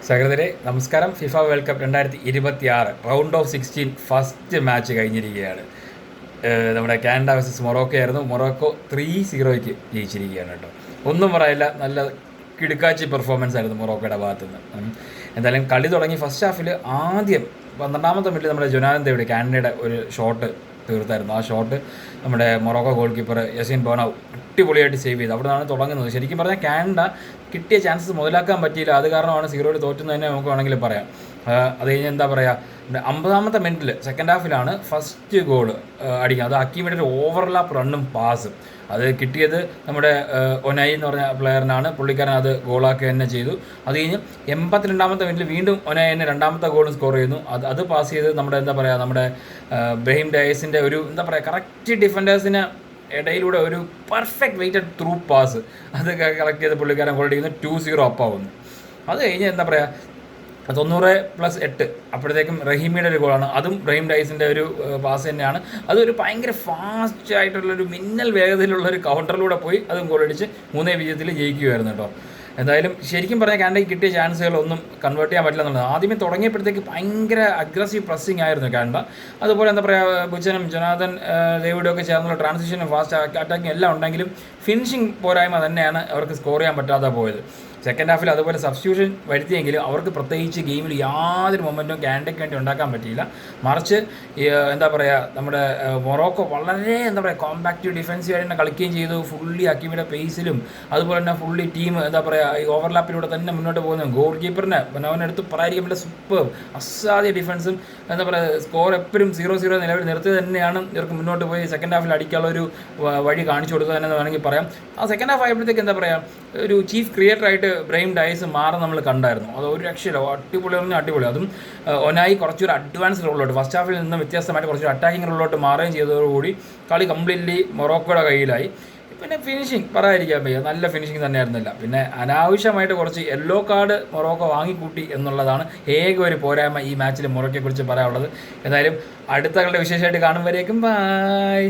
സഹൃദരെ നമസ്കാരം. FIFA world cup 2026 round of 16 first match കഴിഞ്ഞിരിക്കുകയാണ്. നമ്മുടെ കാനഡ വേഴ്സസ് മൊറോക്കോ ആയിരുന്നു. മൊറോക്കോ 3-0 ജയിച്ചിരിക്കുകയാണ് കേട്ടോ. ഒന്നും പറയില്ല, നല്ല കിടുക്കാച്ചി പെർഫോമൻസ് ആയിരുന്നു മൊറോക്കോയുടെ ഭാഗത്തുനിന്ന്. എന്തായാലും കളി തുടങ്ങി ഫസ്റ്റ് ഹാഫിൽ ആദ്യം 12ാമത്തെ മിനിറ്റ് നമ്മുടെ ജൊനാഥൻ ദേവിഡ് കാനഡയുടെ ഒരു ഷോട്ട് തീർത്തായിരുന്നു. ആ ഷോട്ട് നമ്മുടെ മൊറോക്കോ ഗോൾ കീപ്പർ യസീൻ ബോനാവ് അടിപൊളിയായിട്ട് സേവ് ചെയ്തു. അവിടെ നിന്നാണ് തുടങ്ങുന്നത്. ശരിക്കും പറഞ്ഞാൽ കാനഡ കിട്ടിയ ചാൻസസ് മുതലാക്കാൻ പറ്റിയില്ല. അത് കാരണമാണ് 0 തോറ്റുന്നത് തന്നെ നമുക്ക് വേണമെങ്കിൽ പറയാം. അത് കഴിഞ്ഞ് എന്താ പറയുക, 50ാമത്തെ മിനിറ്റിൽ സെക്കൻഡ് ഹാഫിലാണ് ഫസ്റ്റ് ഗോൾ അടിക്കുന്നത്. അത് ഹക്കീമിയുടെ ഒരു ഓവർലാപ്പ് റണ്ണും പാസും. അത് കിട്ടിയത് നമ്മുടെ ഒനായി എന്ന് പറഞ്ഞ പ്ലെയറിനാണ്. പുള്ളിക്കാരൻ അത് ഗോളാക്കുക തന്നെ ചെയ്തു. അത് കഴിഞ്ഞ് 82ാമത്തെ മിനിറ്റിൽ വീണ്ടും ഒനായി തന്നെ രണ്ടാമത്തെ ഗോളും സ്കോർ ചെയ്യുന്നു. അത് പാസ് ചെയ്ത് നമ്മുടെ എന്താ പറയുക, നമ്മുടെ ബ്രഹീം ഡയസിൻ്റെ ഒരു എന്താ പറയുക കറക്റ്റ് ഡിഫൻഡേഴ്സിന് ഇടയിലൂടെ ഒരു പെർഫെക്റ്റ് വെയിറ്റഡ് ത്രൂ പാസ് അത് കളക്ട് ചെയ്ത് പുള്ളിക്കാരൻ ഗോൾ അടിക്കുന്നു. 2-0 അപ്പാവുന്നു. അത് കഴിഞ്ഞ് എന്താ പറയുക 90+8 അപ്പോഴത്തേക്കും റഹീമിയുടെ ഒരു ഗോളാണ്. അതും ബ്രഹീം ഡൈസിൻ്റെ ഒരു പാസ് തന്നെയാണ്. അതൊരു ഭയങ്കര ഫാസ്റ്റ് ആയിട്ടുള്ളൊരു മിന്നൽ വേഗതയിലുള്ളൊരു കൗണ്ടറിലൂടെ പോയി അതും ഗോളടിച്ച് 3-0 ജയിക്കുകയായിരുന്നു കേട്ടോ. എന്തായാലും ശരിക്കും പറഞ്ഞാൽ കാനഡയ്ക്ക് കിട്ടിയ ചാൻസുകളൊന്നും കൺവേർട്ട് ചെയ്യാൻ പറ്റില്ല എന്നുള്ളത്. ആദ്യമേ തുടങ്ങിയപ്പോഴത്തേക്ക് ഭയങ്കര അഗ്രസീവ് പ്രസ്സിങ് ആയിരുന്നു കാനഡ. അതുപോലെ എന്താ പറയുക, ബുച്ചനും ജൊനാഥൻ ഡേവിഡും ഒക്കെ ചേർന്നുള്ള ട്രാൻസിഷനും ഫാസ്റ്റ് അറ്റാക്കിങ് എല്ലാം ഉണ്ടെങ്കിലും ഫിനിഷിംഗ് പോരായ്മ തന്നെയാണ് അവർക്ക് സ്കോർ ചെയ്യാൻ പറ്റാതെ പോയത്. സെക്കൻഡ് ഹാഫിൽ അതുപോലെ സബ്സ്റ്റിറ്റ്യൂഷൻ വരുത്തിയെങ്കിലും അവർക്ക് പ്രത്യേകിച്ച് ഗെയിമിൽ യാതൊരു മൊമെൻറ്റും കാനഡയ്ക്ക് വേണ്ടി ഉണ്ടാക്കാൻ പറ്റിയില്ല. മറിച്ച് എന്താ പറയുക, നമ്മുടെ മൊറോക്കോ വളരെ എന്താ പറയുക കോമ്പാക്റ്റീവ് ഡിഫൻസീവ് ആയിട്ട് തന്നെ കളിക്കുകയും ചെയ്തു. ഫുള്ളി ഹക്കീമിയുടെ പേസിലും അതുപോലെ തന്നെ ഫുള്ളി ടീം എന്താ പറയുക ഈ ഓവർലാപ്പിലൂടെ തന്നെ മുന്നോട്ട് പോകുന്നു. ഗോൾ കീപ്പറിനെ അവനെടുത്ത് പറയാതിരിക്കാൻ പറ്റില്ല, സൂപ്പർ അസാധ്യ ഡിഫൻസും എന്താ പറയുക സ്കോർ എപ്പോഴും 0-0 നിലവിൽ നിർത്തി തന്നെയാണ് ഇവർക്ക് മുന്നോട്ട് പോയി സെക്കൻഡ് ഹാഫിൽ അടിക്കാനുള്ള ഒരു വഴി കാണിച്ചു കൊടുത്തത് തന്നെ വേണമെങ്കിൽ പറയാം. ആ സെക്കൻഡ് ഹാഫ് ആയപ്പോഴത്തേക്ക് എന്താ പറയുക ഒരു ചീഫ് ക്രിയേറ്ററായിട്ട് ബ്രഹീം ഡയസ് മാറി നമ്മൾ കണ്ടായിരുന്നു. അത് ഒരു രക്ഷയില്ല, അടിപൊളി പറഞ്ഞാൽ അടിപൊളി. അതും ഒനായി കുറച്ചൊരു അഡ്വാൻസ് റോളിലോട്ട് ഫസ്റ്റ് ഹാഫിൽ നിന്ന് വ്യത്യസ്തമായിട്ട് കുറച്ചൊരു അറ്റാക്കിംഗ് റോളിലോട്ട് മാറുകയും ചെയ്തതോടുകൂടി കളി കംപ്ലീറ്റ്ലി മൊറോക്കോയുടെ കയ്യിലായി. പിന്നെ ഫിനിഷിങ് പറയാതിരിക്കാൻ വയ്യ, നല്ല ഫിനിഷിങ് തന്നെയായിരുന്നില്ല. പിന്നെ അനാവശ്യമായിട്ട് കുറച്ച് യെല്ലോ കാർഡ് മൊറോക്കോ വാങ്ങിക്കൂട്ടി എന്നുള്ളതാണ് ഏക ഒരു പോരായ്മ ഈ മാച്ചിൽ മൊറോക്കോയെക്കുറിച്ച് പറയാനുള്ളത്. എന്തായാലും അടുത്ത കളുടെ വിശേഷമായിട്ട് കാണുമ്പോഴേക്കും ബൈ.